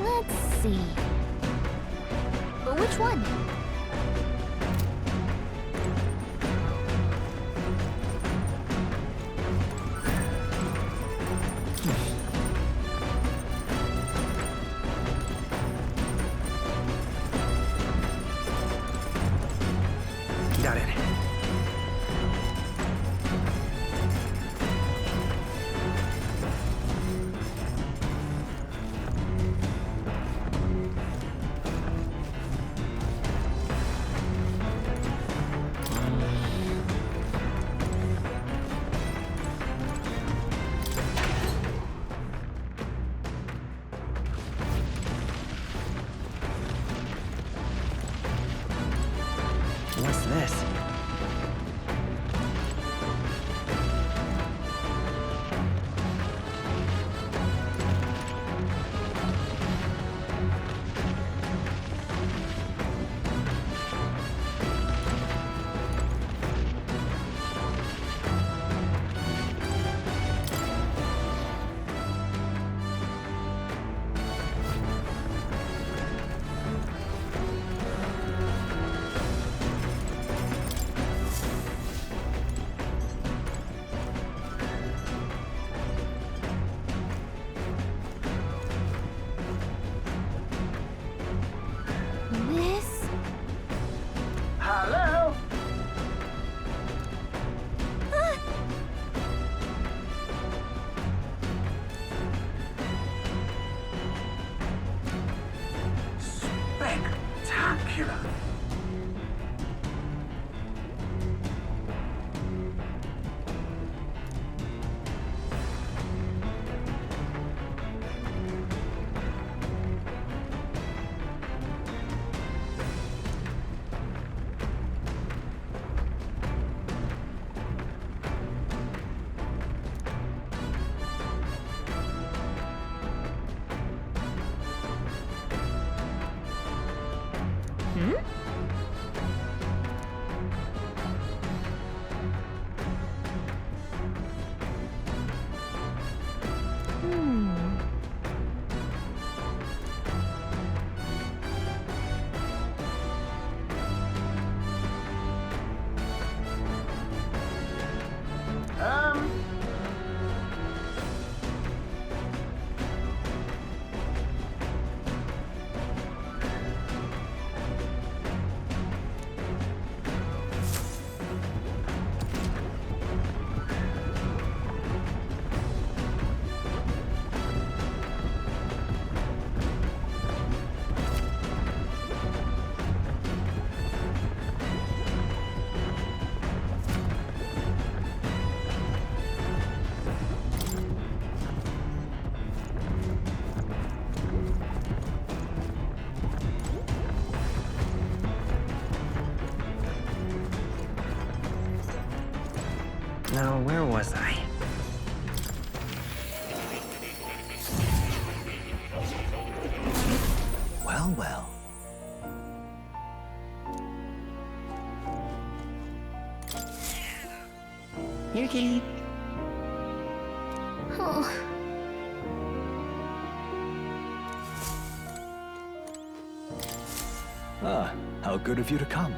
Let's see. But which one? Got it. What's this? This? Hello? Spectacular! Hmm? Now, where was I? Well, well. Here, kitty. Oh. Ah, how good of you to come.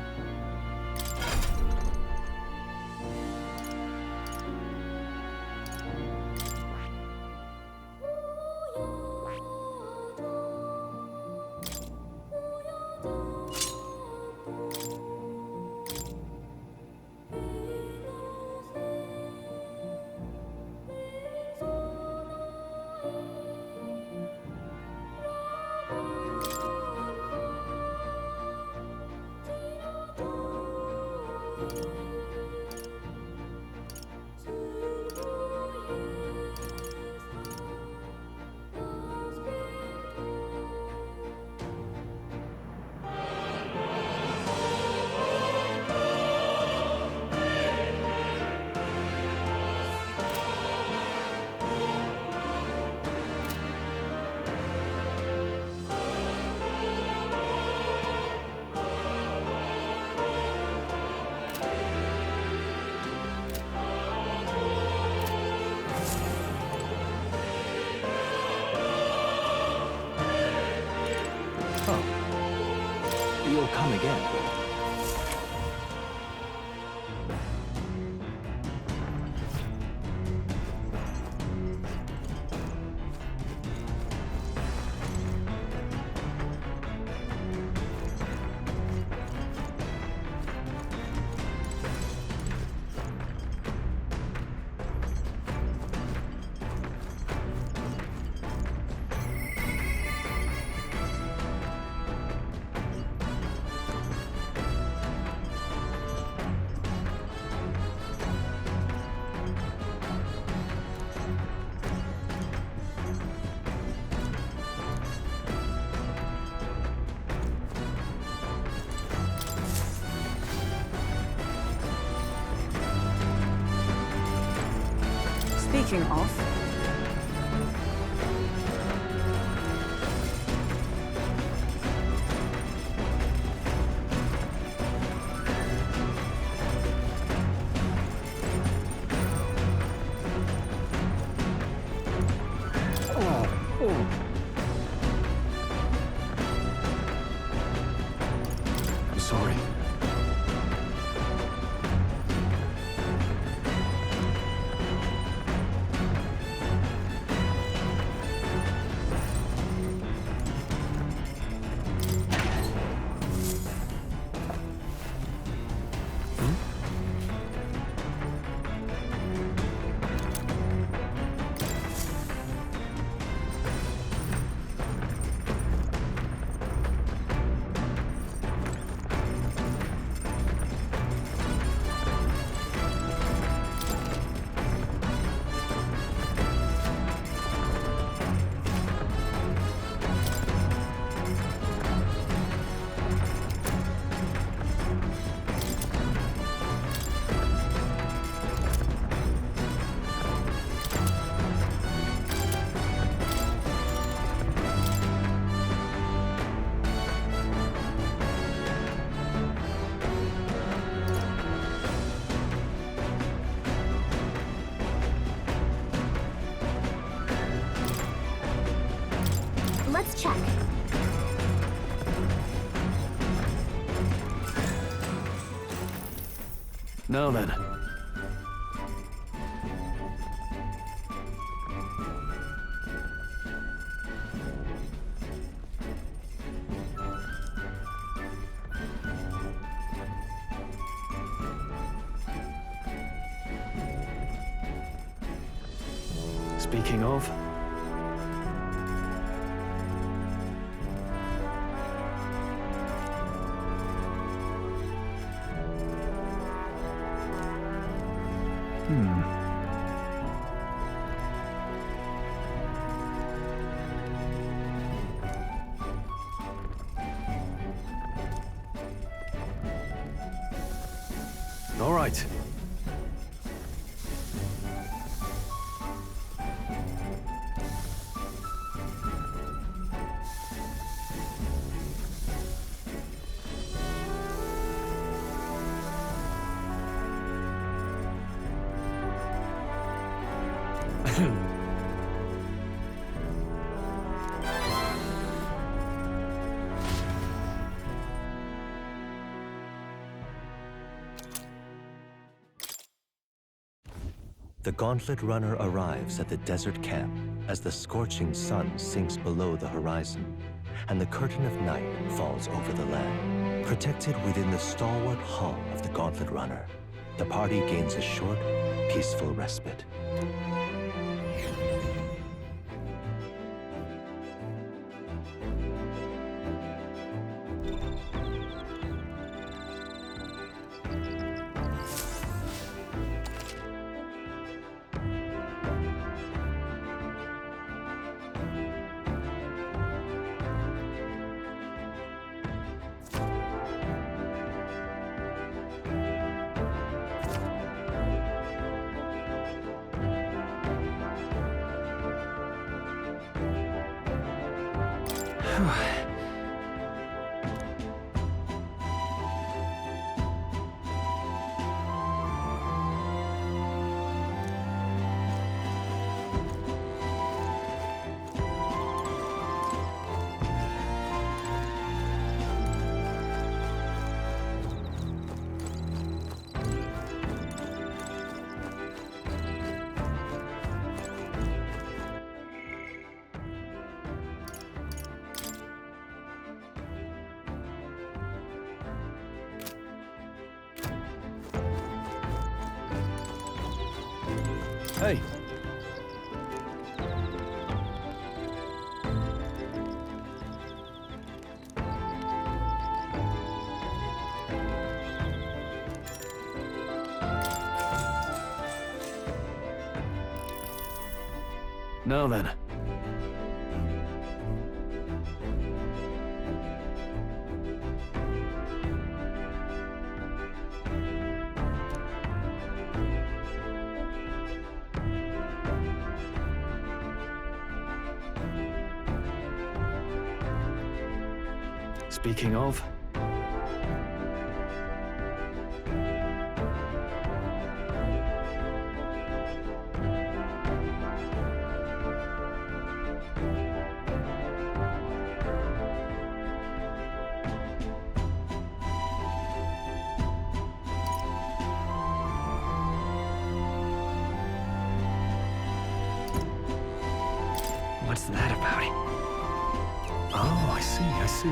You'll come again. Speaking of, I'm sorry. Let's check. Now then. Speaking of, all right. The Gauntlet Runner arrives at the desert camp as the scorching sun sinks below the horizon and the curtain of night falls over the land. Protected within the stalwart hull of the Gauntlet Runner, the party gains a short, peaceful respite. Hey. Now then. Speaking of... What's that about? Oh, I see.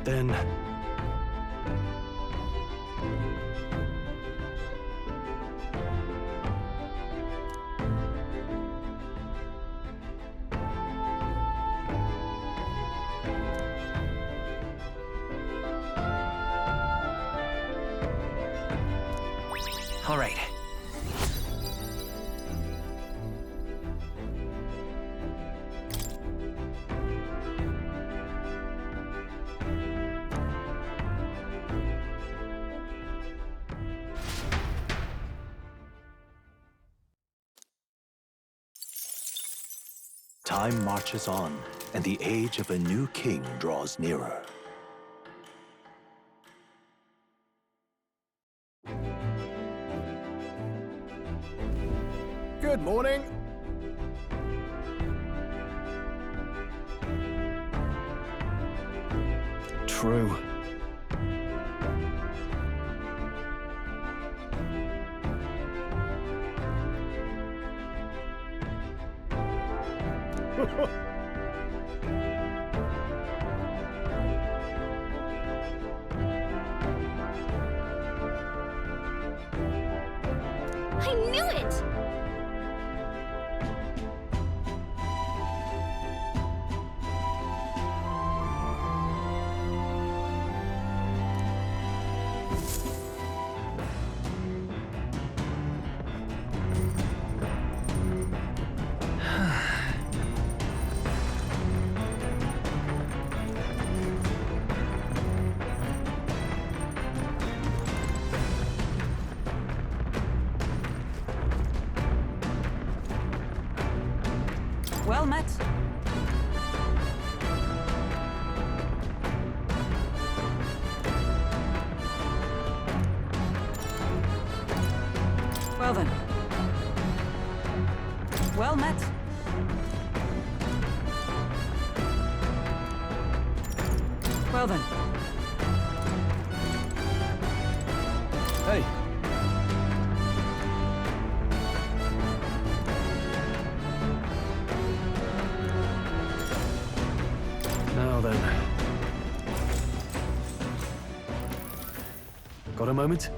Then... All right. Time marches on, and the age of a new king draws nearer. Good morning. True. I knew it! Well met. Well then. Well met. Well then. Hey. Now then. Got a moment?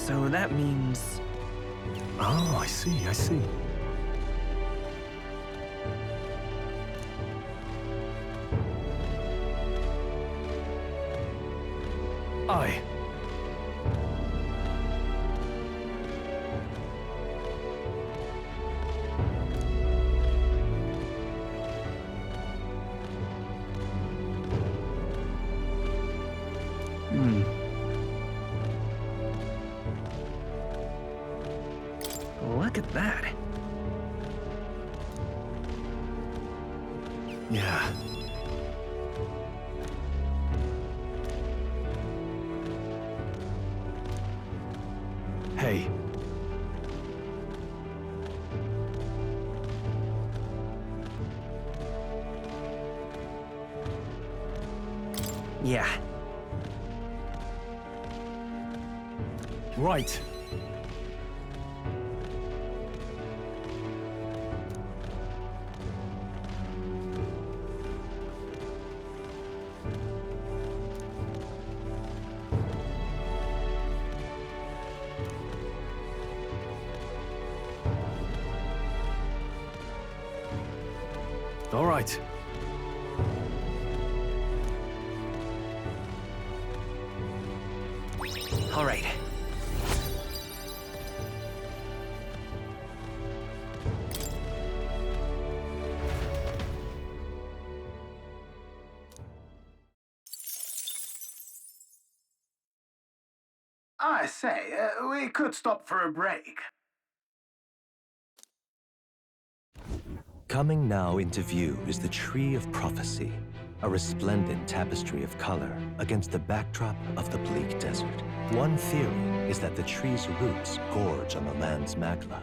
So that means... Oh, I see, I see. Aye. Look at that. Yeah. Hey. Yeah. Right. All right. All right. I say, we could stop for a break. Coming now into view is the Tree of Prophecy, a resplendent tapestry of color against the backdrop of the bleak desert. One theory is that the tree's roots gorge on the land's magla,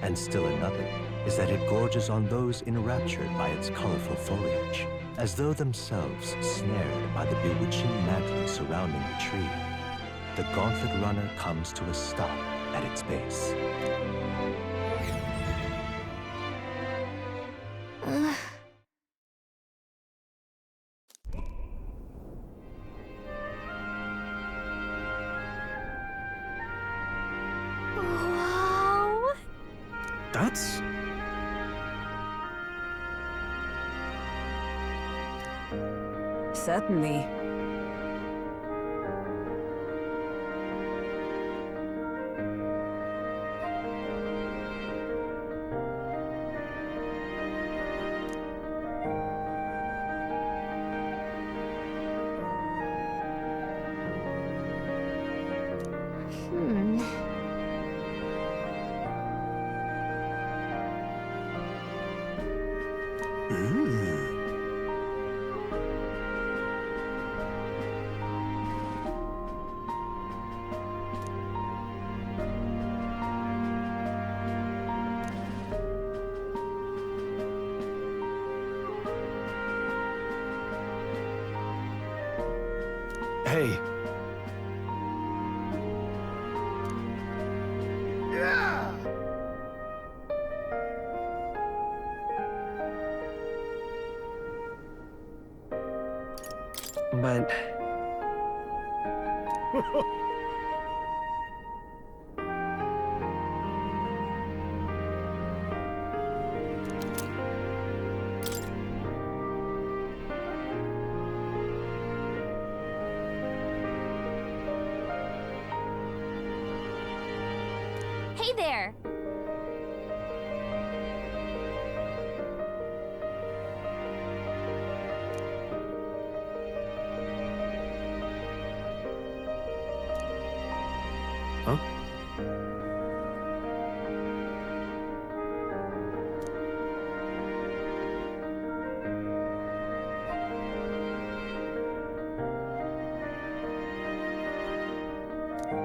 and still another is that it gorges on those enraptured by its colorful foliage, as though themselves snared by the bewitching magla surrounding the tree. The gauntlet runner comes to a stop at its base. Wow. That's... Certainly. Hey. Yeah! But... Hey there. Huh?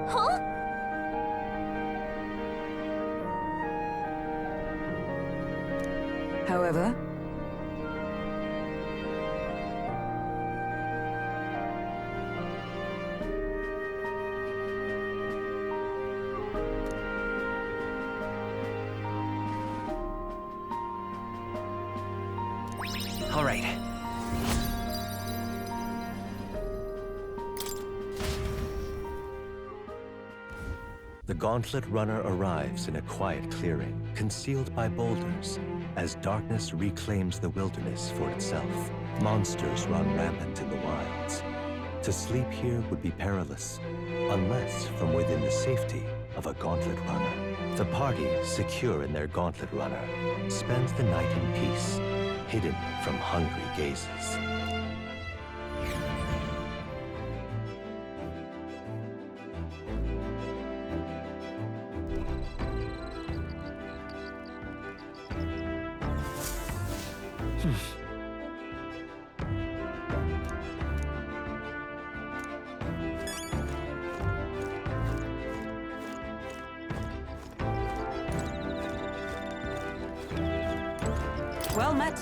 Huh? However, All right. The Gauntlet Runner arrives in a quiet clearing, concealed by boulders, as darkness reclaims the wilderness for itself. Monsters run rampant in the wilds. To sleep here would be perilous, unless from within the safety of a Gauntlet Runner. The party, secure in their Gauntlet Runner, spends the night in peace, hidden from hungry gazes. Well met.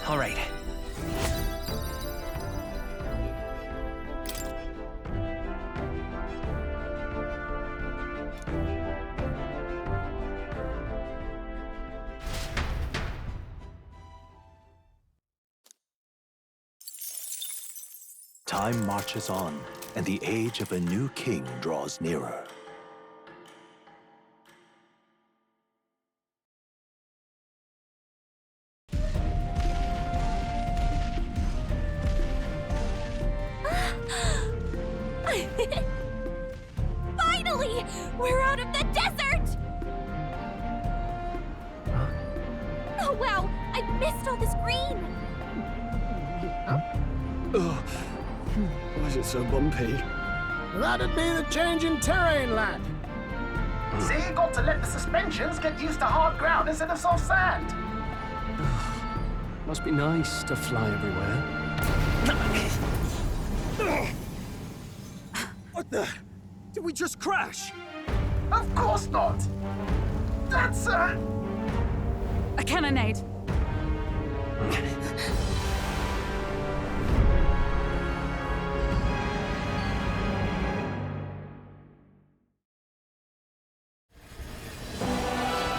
All right. Time marches on, and the age of a new king draws nearer. Finally! We're out of the desert! Oh wow, I missed all this green! Why is it so bumpy? That'd be the change in terrain, lad. See, you got to let the suspensions get used to hard ground instead of soft sand. Must be nice to fly everywhere. What the? Did we just crash? Of course not. That's A cannonade.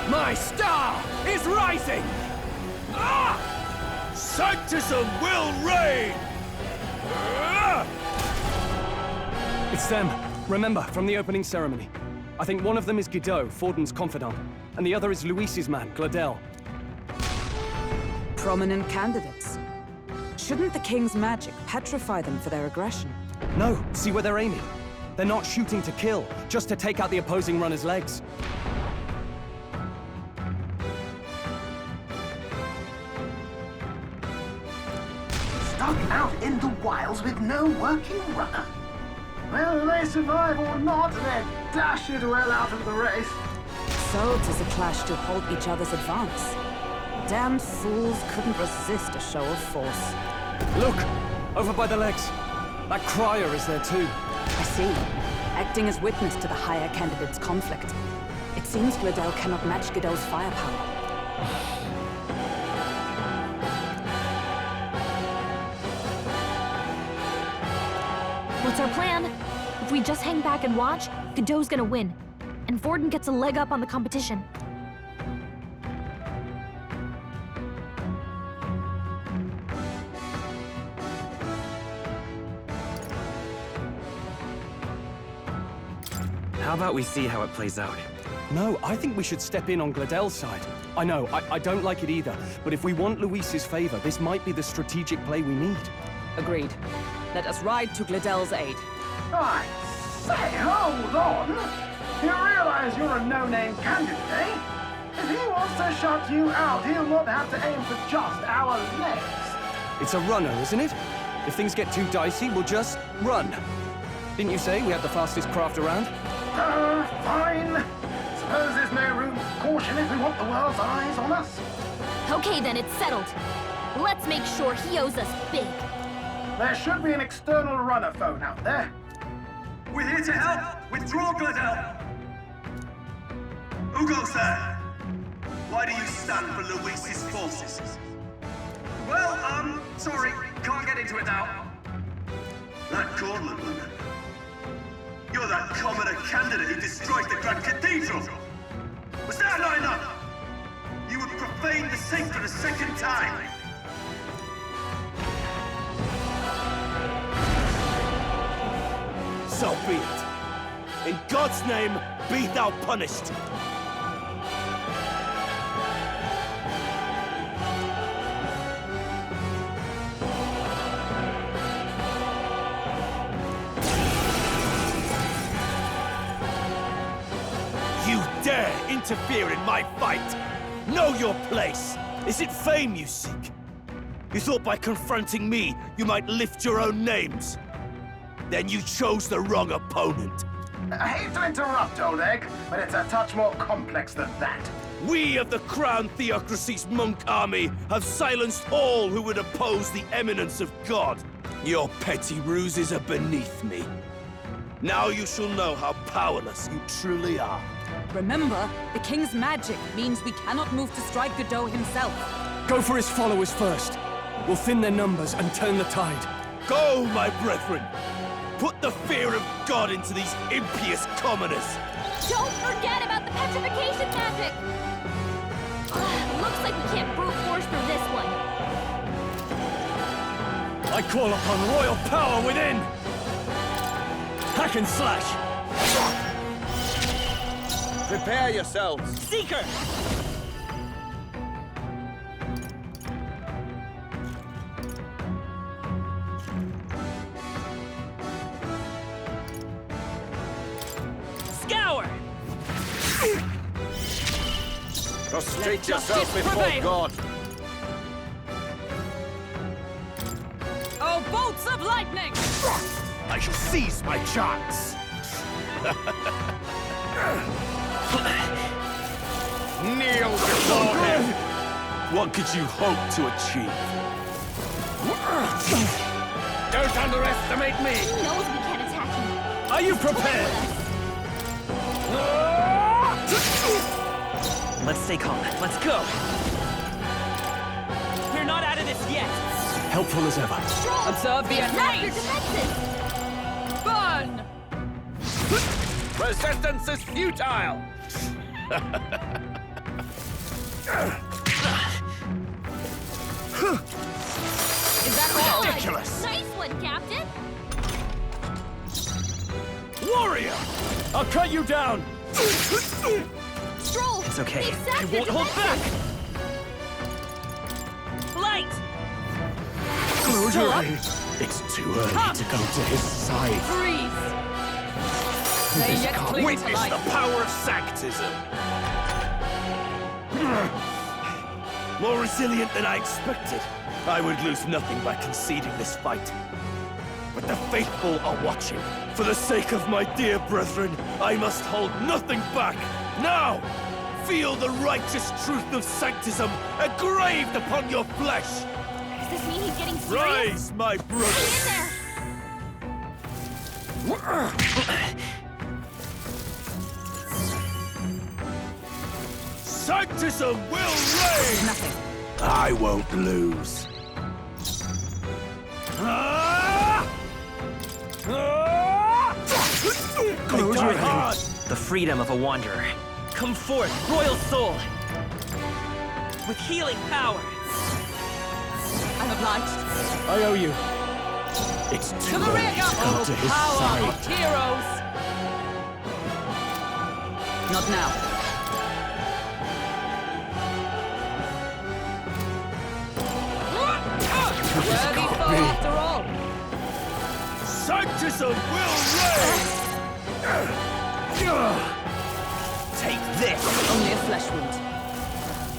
My star is rising! Ah! Sanctism will reign! Ah! It's them. Remember, from the opening ceremony. I think one of them is Guido, Forden's confidant, and the other is Luis's man, Gladel. Prominent candidates. Shouldn't the king's magic petrify them for their aggression? No, see where they're aiming. They're not shooting to kill, just to take out the opposing runner's legs. stuck out in the wilds with no working runner. Whether they survive or not, they're dashed well out of the race. So 'tis a clash to halt each other's advance. Damned fools couldn't resist a show of force. Look! Over by the legs. That crier is there too. I see. Acting as witness to the higher candidate's conflict. It seems Gladel cannot match Guido's firepower. What's our plan? If we just hang back and watch, Godot's gonna win. And Forden gets a leg up on the competition. How about we see how it plays out? No, I think we should step in on Gladel's side. I know, I don't like it either, but if we want Luis's favor, this might be the strategic play we need. Agreed. Let us ride to Gladel's aid. I say, hold on! You realize you're a no-name candidate, eh? If he wants to shut you out, he'll not have to aim for just our legs. It's a runner, isn't it? If things get too dicey, we'll just run. Didn't you say we had the fastest craft around? Fine. Suppose there's no room for caution if we want the world's eyes on us. Okay then, it's settled. Let's make sure he owes us big. There should be an external runner phone out there. We're here to help! Withdraw, Gladel! Who goes there? Why do you stand for Luis's forces? Well, sorry, can't get into it now. That Cornland woman. You're that commoner candidate who destroyed the Grand Cathedral! Was that not enough? You would profane the sacred a second time! So be it. In God's name, be thou punished. You dare interfere in my fight! Know your place! Is it fame you seek? You thought by confronting me, you might lift your own names? Then you chose the wrong opponent. I hate to interrupt, old egg, but it's a touch more complex than that. We of the Crown Theocracy's monk army have silenced all who would oppose the eminence of God. Your petty ruses are beneath me. Now you shall know how powerless you truly are. Remember, the king's magic means we cannot move to strike Godot himself. Go for his followers first. We'll thin their numbers and turn the tide. Go, my brethren! Put the fear of God into these impious commoners! Don't forget about the petrification magic! Looks like we can't brute force through this one. I call upon royal power within! Hack and slash! Prepare yourselves. Seeker! Scour! Prostrate yourself before God. Oh, bolts of lightning! I shall seize my chance! Kneel before him. What could you hope to achieve? Don't underestimate me. He knows we can't attack him. Are you prepared? Let's stay calm. Let's go! We're not out of this yet! Helpful as ever. Observe the Snap your enraged! defenses! Burn! Resistance is futile. Is that all? Ridiculous! Nice one, Captain! Warrior! I'll cut you down! Stroll! It's okay. We've sapped I your won't hold back! defenses. Light! Close your eyes. It's too early to go to his side. Freeze! They yet cling to Witness life. the power of Sanctism. More resilient than I expected. I would lose nothing by conceding this fight. But the faithful are watching. For the sake of my dear brethren, I must hold nothing back. Now, feel the righteous truth of Sanctism engraved upon your flesh. Does this mean he's getting serious? Rise, my Hang brothers. in there! Sanctism will reign! Nothing. I won't lose. Close your heart! The freedom of a wanderer. Come forth, royal soul! With healing power! I'm obliged. I owe you. It's To too the early rear to guard! go to his Power side. of heroes! Not now. Worthy foe after all. Sanctism will reign! Take this! Only a flesh wound.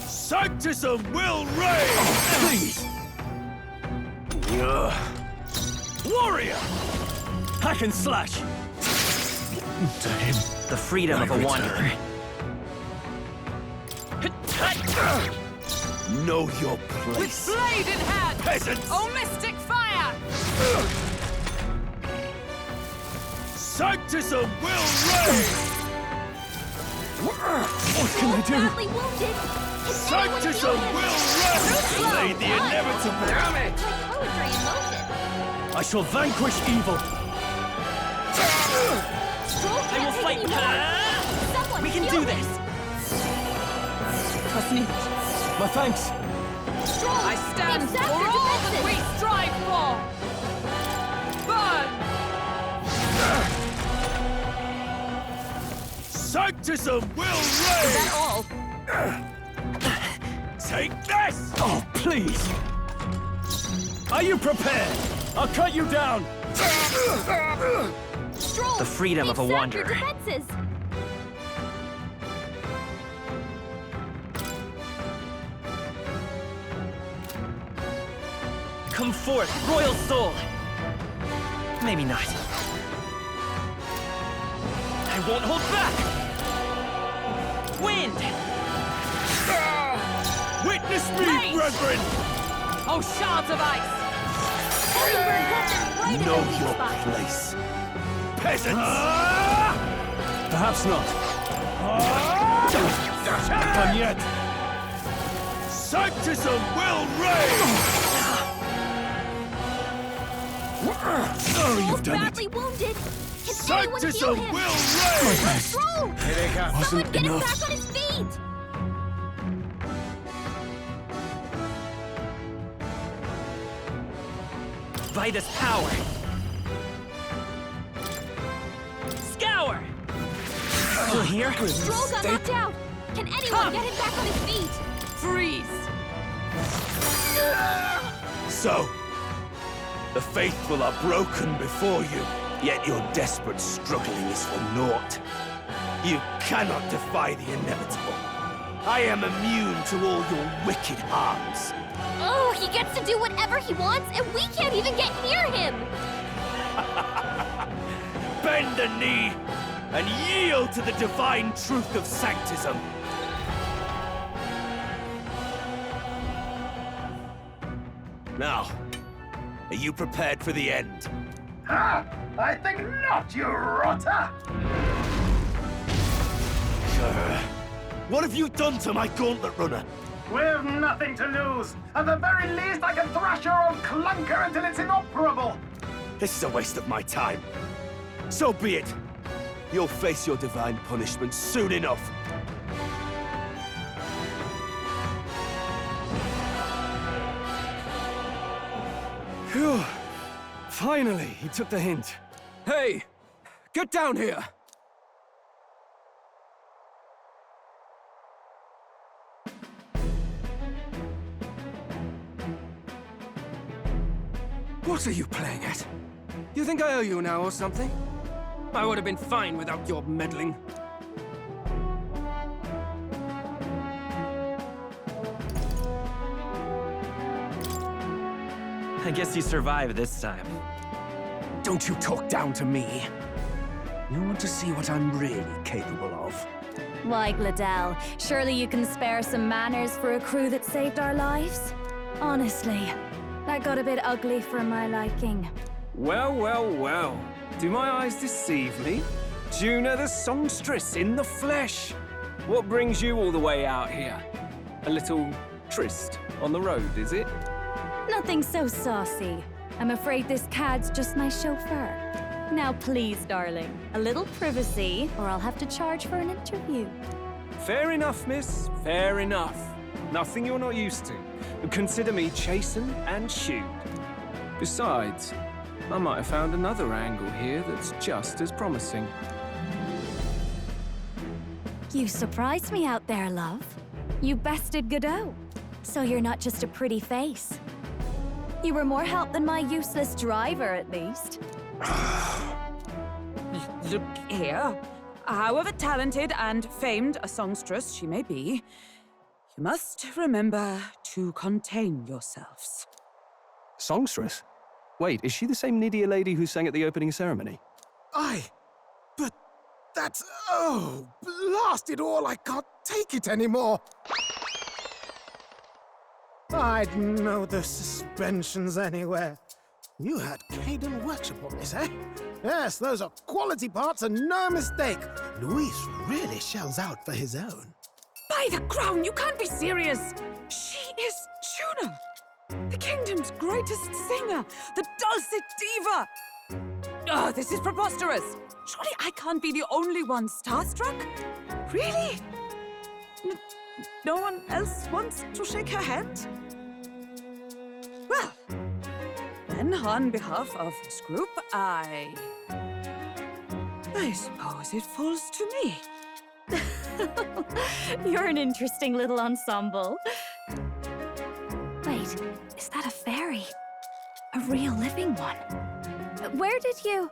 Sanctism will reign! Please! Warrior! Hack and slash! To him, The freedom of a return. wanderer. Know your With place. blade in hand! Peasants! Oh, mystic fire! Sanctism will reign! What can I do? Badly wounded. Can anyone Sanctism heal him? will reign! Delay the inevitable! Damn it! Like poetry in motion. I shall vanquish evil! Stroll I can't will take fight! any more. Someone We can heal do him. this! Trust me. My thanks! Stroll, I stand for exact all your that defenses. we strive for! Burn! Sanctism will Is reign! that all? Take this! Oh, please! Are you prepared? I'll cut you down! Stroll, The freedom of a exact your wanderer. defenses. Come forth, royal soul! Maybe not. I won't hold back! Wind! Witness me, Mate! brethren! Oh, shards of ice! Hummingbird got them right in Know the weak your spot. place. Peasants! Perhaps not. Not done yet. Sanctism will reign! Oh, you've done Badly it. wounded. Can anyone heal Sanctism him? will reign! Stroll! Here they come. Someone get him enough. back on his feet! By this power! Scour! Still here? Stroll got knocked out! Can anyone Come. get him back on his feet? Freeze! So, the faithful are broken before you, yet your desperate struggling is for naught. You cannot defy the inevitable. I am immune to all your wicked harms. Oh, he gets to do whatever he wants, and we can't even get near him! Bend the knee and yield to the divine truth of sanctism. Now, are you prepared for the end? Ha! I think not, you rotter! What have you done to my gauntlet runner? We've nothing to lose. At the very least, I can thrash your old clunker until it's inoperable. This is a waste of my time. So be it. You'll face your divine punishment soon enough. Phew. Finally, he took the hint. Hey, get down here! What are you playing at? You think I owe you now or something? I would have been fine without your meddling. I guess you survived this time. Don't you talk down to me. You want to see what I'm really capable of? Why, Gladell, surely you can spare some manners for a crew that saved our lives? Honestly, that got a bit ugly for my liking. Well, well, well. Do my eyes deceive me? Juna the songstress in the flesh. What brings you all the way out here? A little tryst on the road, is it? Nothing so saucy. I'm afraid this cad's just my chauffeur. Now please, darling, a little privacy, or I'll have to charge for an interview. Fair enough, miss. Fair enough. Nothing you're not used to. Consider me chastened and shooed. Besides, I might have found another angle here that's just as promising. You surprised me out there, love. You bested Godot. So you're not just a pretty face. You were more help than my useless driver, at least. Look here. However talented and famed a songstress she may be, you must remember to contain yourselves. Songstress? Wait, is she the same Nidia lady who sang at the opening ceremony? Aye, but that's... Oh, blast it all, I can't take it anymore. I'd know the suspensions anywhere. You had Caden Workshop on this, eh? Yes, those are quality parts and no mistake. Luis really shells out for his own. By the crown, you can't be serious! She is Juno, the kingdom's greatest singer, the dulcet diva! Oh, this is preposterous! Surely I can't be the only one starstruck? Really? No one else wants to shake her hand? Well, then on behalf of this group, I suppose it falls to me. You're an interesting little ensemble. Wait, is that a fairy? A real living one? Where did you...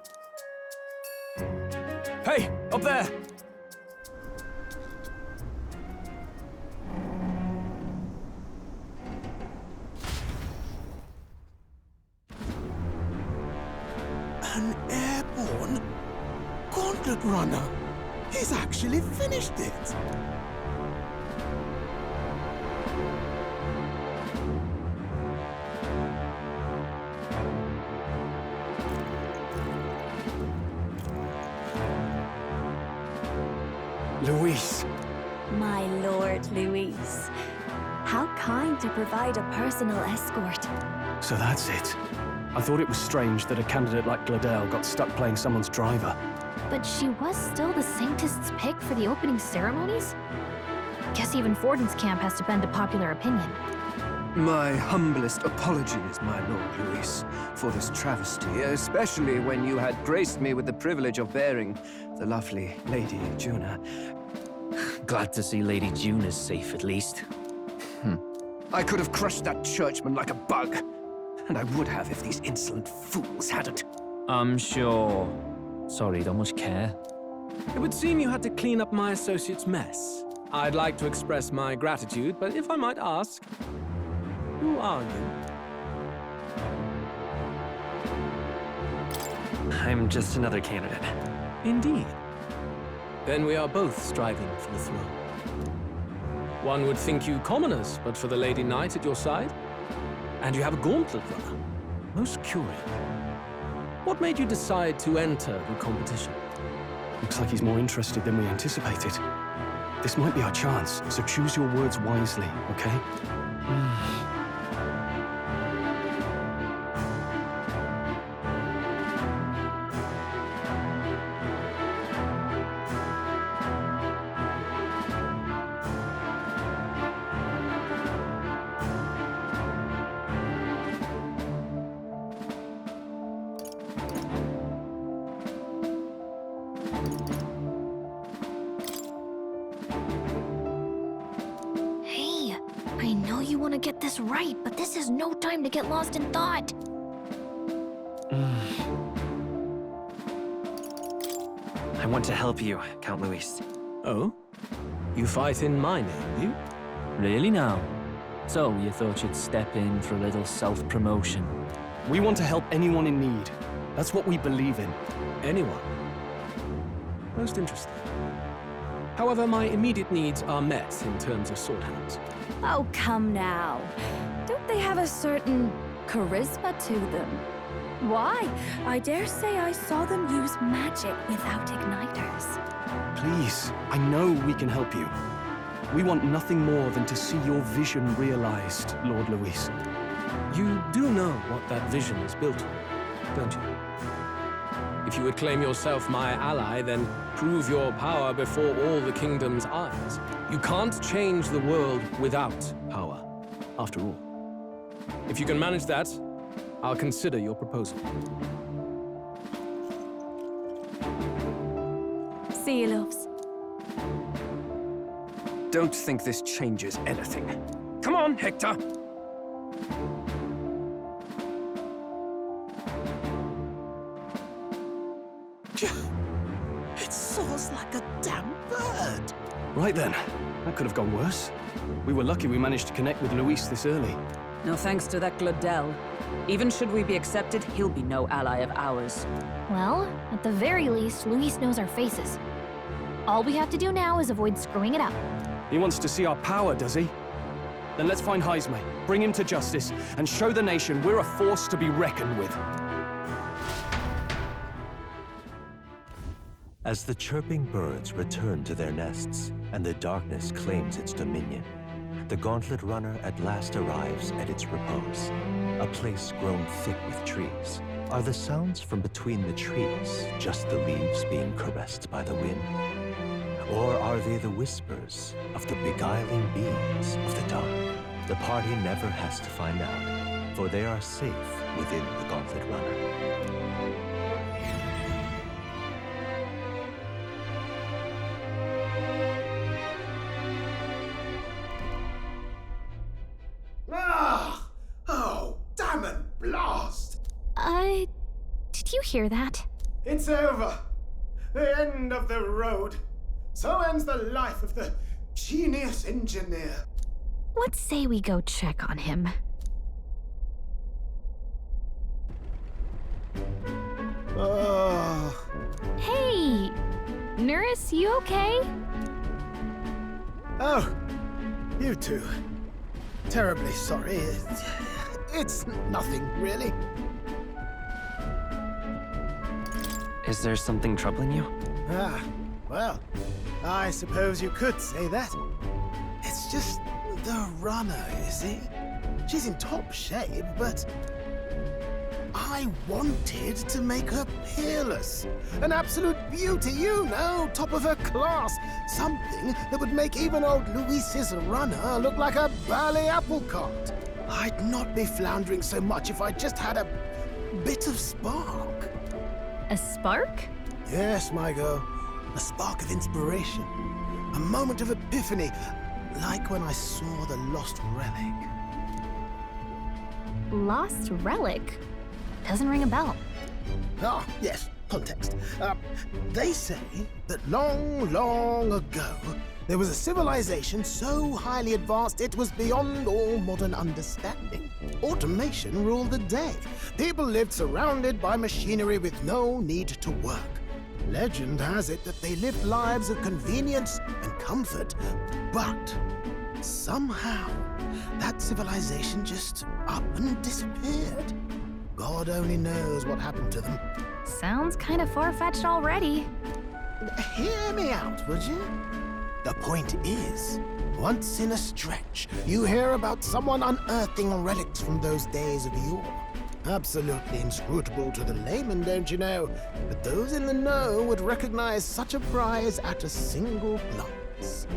Hey, up there! An airborne gauntlet runner. He's actually finished it. Luis. My lord, Luis. How kind to provide a personal escort. So that's it. I thought it was strange that a candidate like Gladel got stuck playing someone's driver. But she was still the Saintist's pick for the opening ceremonies? Guess even Forden's camp has to bend to popular opinion. My humblest apologies, my Lord Luis, for this travesty, especially when you had graced me with the privilege of bearing the lovely Lady Juna. Glad to see Lady June is safe, at least. I could have crushed that churchman like a bug, and I would have if these insolent fools hadn't. I'm sure. Sorry, don't much care. It would seem you had to clean up my associate's mess. I'd like to express my gratitude, but if I might ask, who are you? I'm just another candidate. Indeed. Then we are both striving for the throne. One would think you commoners, but for the Lady Knight at your side. And you have a gauntlet runner. Most curious. What made you decide to enter the competition? Looks like he's more interested than we anticipated. This might be our chance, so choose your words wisely, okay? Hey, I know you want to get this right, but this is no time to get lost in thought. I want to help you, Count Luis. Oh? You fight in my name, do you? Really now? So, you thought you'd step in for a little self-promotion? We want to help anyone in need. That's what we believe in. Anyone? Most interesting. However, my immediate needs are met in terms of sword hands. Oh, come now. Don't they have a certain charisma to them? Why? I dare say I saw them use magic without igniters. Please, I know we can help you. We want nothing more than to see your vision realized, Lord Luis. You do know what that vision is built on, don't you? If you would claim yourself my ally, then prove your power before all the kingdom's eyes. You can't change the world without power, after all. If you can manage that, I'll consider your proposal. See you, loves. don't think this changes anything. Come on, Hector! It soars like a damn bird. Right then. That could have gone worse. We were lucky we managed to connect with Luis this early. No thanks to that Gladel. Even should we be accepted, he'll be no ally of ours. Well, at the very least, Luis knows our faces. All we have to do now is avoid screwing it up. He wants to see our power, does he? Then let's find Heisme, bring him to justice, and show the nation we're a force to be reckoned with. As the chirping birds return to their nests and the darkness claims its dominion, the Gauntlet Runner at last arrives at its repose, a place grown thick with trees. Are the sounds from between the trees just the leaves being caressed by the wind? Or are they the whispers of the beguiling beings of the dark? The party never has to find out, for they are safe within the Gauntlet Runner. Ah! Oh, damn it, blast! Did you hear that? It's over. The end of the road. So ends the life of the genius engineer. Let's say we go check on him. Oh. Hey! Nurse, you okay? Oh, you two. Terribly sorry. It's nothing, really. Is there something troubling you? Ah, well, I suppose you could say that. It's just the runner, you see? She's in top shape, but I wanted to make her peerless. An absolute beauty, you know, top of her class. Something that would make even old Luis's runner look like a bally apple cart. I'd not be floundering so much if I just had a bit of spark. A spark? Yes, my girl. A spark of inspiration. A moment of epiphany, like when I saw the lost relic. Lost relic? Doesn't ring a bell. Ah, yes, context. They say that long, long ago, there was a civilization so highly advanced it was beyond all modern understanding. Automation ruled the day. People lived surrounded by machinery with no need to work. Legend has it that they lived lives of convenience and comfort, but somehow that civilization just up and disappeared. God only knows what happened to them. Sounds kind of far-fetched already. Hear me out, would you? The point is, once in a stretch, you hear about someone unearthing relics from those days of yore. Absolutely inscrutable to the layman, don't you know? But those in the know would recognize such a prize at a single glance.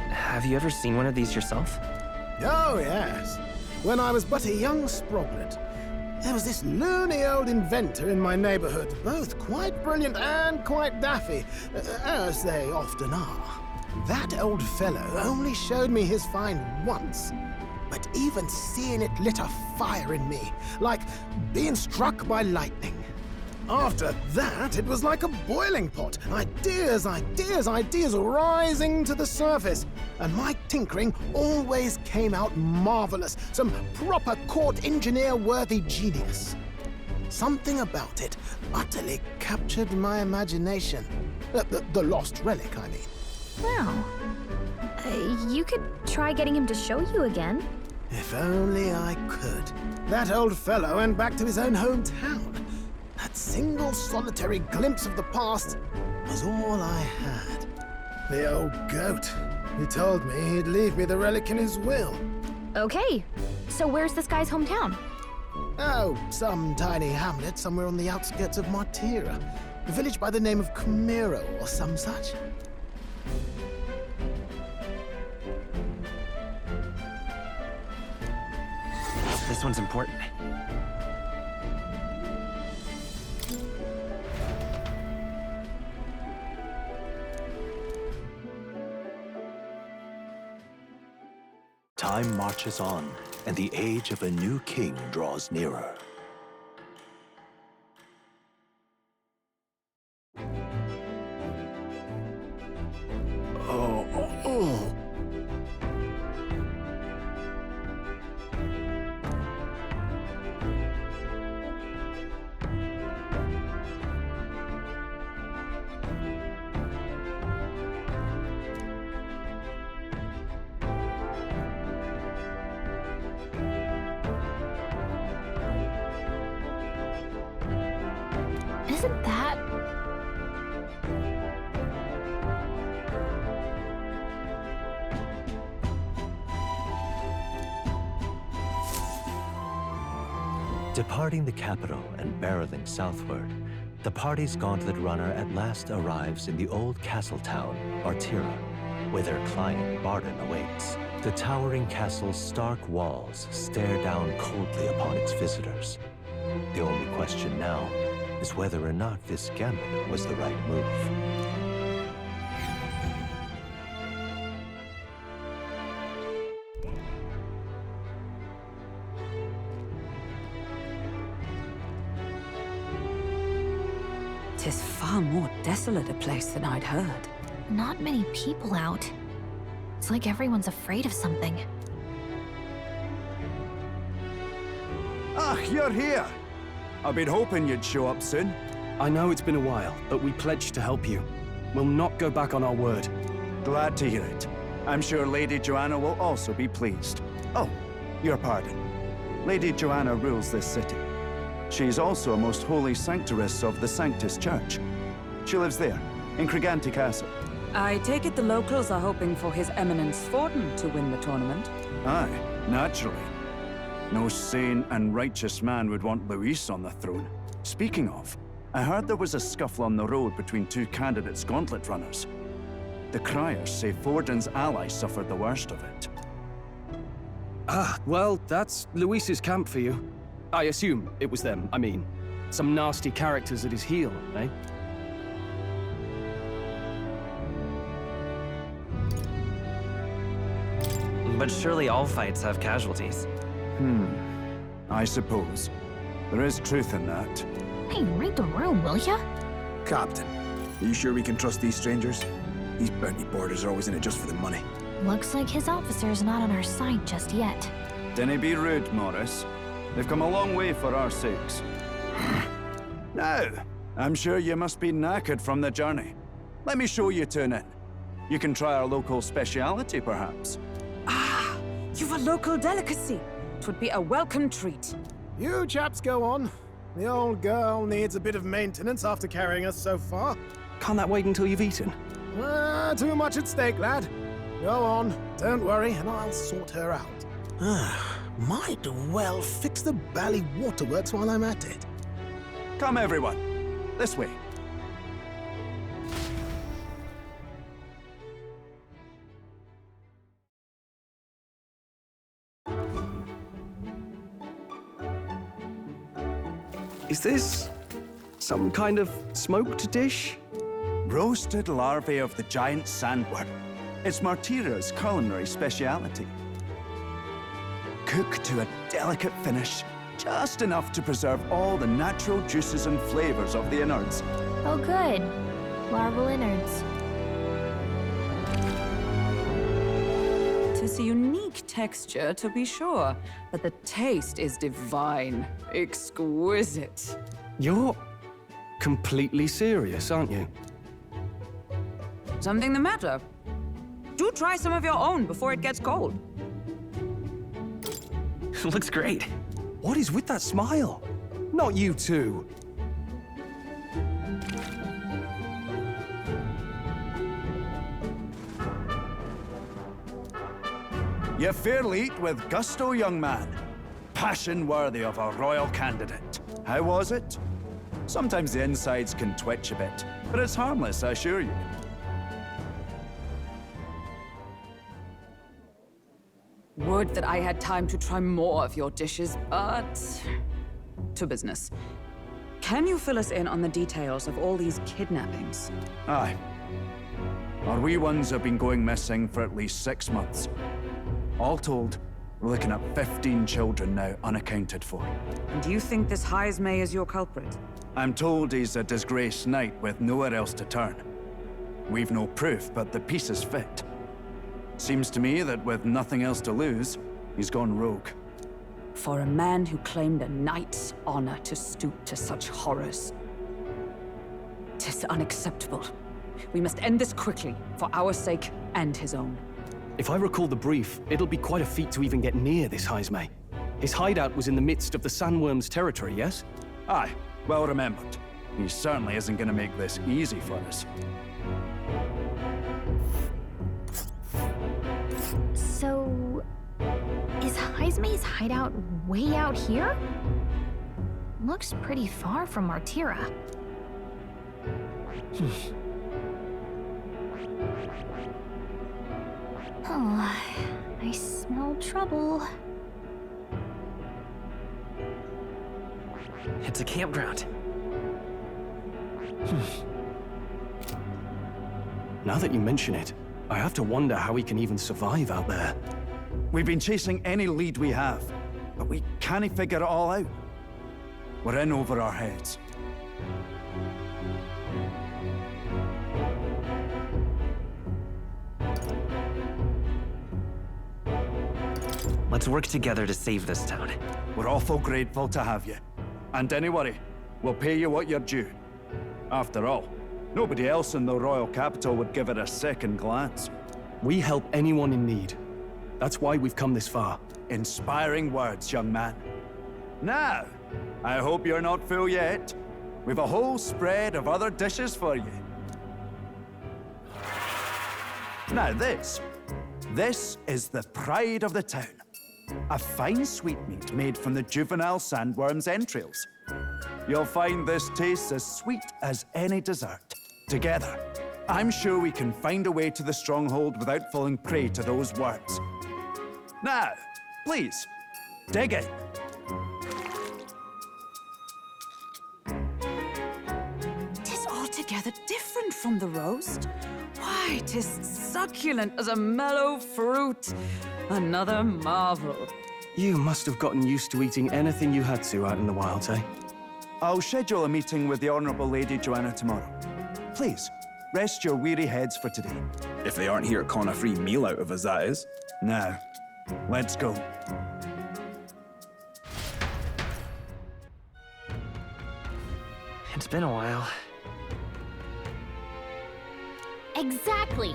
Have you ever seen one of these yourself? Oh, yes. When I was but a young sproglet, there was this loony old inventor in my neighborhood, both quite brilliant and quite daffy, as they often are. That old fellow only showed me his find once, but even seeing it lit a fire in me, like being struck by lightning. After that, it was like a boiling pot. Ideas, ideas, ideas rising to the surface. And my tinkering always came out marvelous. Some proper court engineer-worthy genius. Something about it utterly captured my imagination. The lost relic, I mean. Wow. You could try getting him to show you again. If only I could. That old fellow went back to his own hometown. That single solitary glimpse of the past was all I had. The old goat. He told me he'd leave me the relic in his will. Okay, so where's this guy's hometown? Oh, some tiny hamlet somewhere on the outskirts of Martira. A village by the name of Camiro or some such. This one's important. Time marches on, and the age of a new king draws nearer. Isn't that... Departing the capital and barreling southward, the party's gauntlet runner at last arrives in the old castle town, Artira, where their client, Barden, awaits. The towering castle's stark walls stare down coldly upon its visitors. The only question now is whether or not this gambit was the right move. Tis far more desolate a place than I'd heard. Not many people out. It's like everyone's afraid of something. Ah, you're here! I've been hoping you'd show up soon. I know it's been a while, but we pledged to help you. We'll not go back on our word. Glad to hear it. I'm sure Lady Joanna will also be pleased. Oh, your pardon. Lady Joanna rules this city. She's also a most holy sanctoress of the Sanctus Church. She lives there, in Criganti Castle. I take it the locals are hoping for His Eminence Forden to win the tournament. Aye, naturally. No sane and righteous man would want Luis on the throne. Speaking of, I heard there was a scuffle on the road between two candidates gauntlet runners. The criers say Forden's allies suffered the worst of it. Ah, well, that's Luis's camp for you. I assume it was them, I mean. Some nasty characters at his heel, eh? But surely all fights have casualties. I suppose. There is truth in that. Hey, read the room, will ya? Captain, are you sure we can trust these strangers? These bounty boarders are always in it just for the money. Looks like his officer's not on our side just yet. Dinna be rude, Morris. They've come a long way for our sakes. Now, I'm sure you must be knackered from the journey. Let me show you to an inn. You can try our local speciality, perhaps. Ah, you've a local delicacy. It would be a welcome treat. You chaps go on. The old girl needs a bit of maintenance after carrying us so far. Can't that wait until you've eaten? Too much at stake, lad. Go on, don't worry, and I'll sort her out. Might well fix the bally waterworks while I'm at it. Come, everyone. This way. Is this some kind of smoked dish? Roasted larvae of the giant sandworm. It's Martira's culinary speciality. Cooked to a delicate finish, just enough to preserve all the natural juices and flavors of the innards. Oh good. Larval innards. Tis a unique texture, to be sure, but the taste is divine. Exquisite. You're completely serious, aren't you? Something the matter? Do try some of your own before it gets cold. Looks great. What is with that smile? Not you two. You fairly eat with gusto, young man. Passion worthy of a royal candidate. How was it? Sometimes the insides can twitch a bit, but it's harmless, I assure you. Would that I had time to try more of your dishes, but... to business. Can you fill us in on the details of all these kidnappings? Aye. Our wee ones have been going missing for at least 6 months. All told, we're looking at 15 children now unaccounted for. And you think this Heismay is your culprit? I'm told he's a disgraced knight with nowhere else to turn. We've no proof, but the pieces fit. Seems to me that with nothing else to lose, he's gone rogue. For a man who claimed a knight's honor to stoop to such horrors. 'Tis unacceptable. We must end this quickly, for our sake and his own. If I recall the brief, it'll be quite a feat to even get near this Heismay. His hideout was in the midst of the Sandworm's territory, yes? Aye, well remembered. He certainly isn't gonna make this easy for us. So, is Heismay's hideout way out here? Looks pretty far from Martira. Oh, I smell trouble. It's a campground. Now that you mention it, I have to wonder how he can even survive out there. We've been chasing any lead we have, but we can't figure it all out. We're in over our heads. Let's work together to save this town. We're awful grateful to have you. And don't worry, we'll pay you what you're due. After all, nobody else in the royal capital would give it a second glance. We help anyone in need. That's why we've come this far. Inspiring words, young man. Now, I hope you're not full yet. We've a whole spread of other dishes for you. Now this is the pride of the town. A fine sweetmeat made from the juvenile sandworm's entrails. You'll find this tastes as sweet as any dessert. Together, I'm sure we can find a way to the stronghold without falling prey to those worms. Now, please, dig in. Tis altogether different from the roast. Why, 'tis succulent as a mellow fruit. Another marvel. You must have gotten used to eating anything you had to out in the wilds, eh? I'll schedule a meeting with the Honourable Lady Joanna tomorrow. Please, rest your weary heads for today. If they aren't here to con a free meal out of us, that is. Now, let's go. It's been a while. Exactly!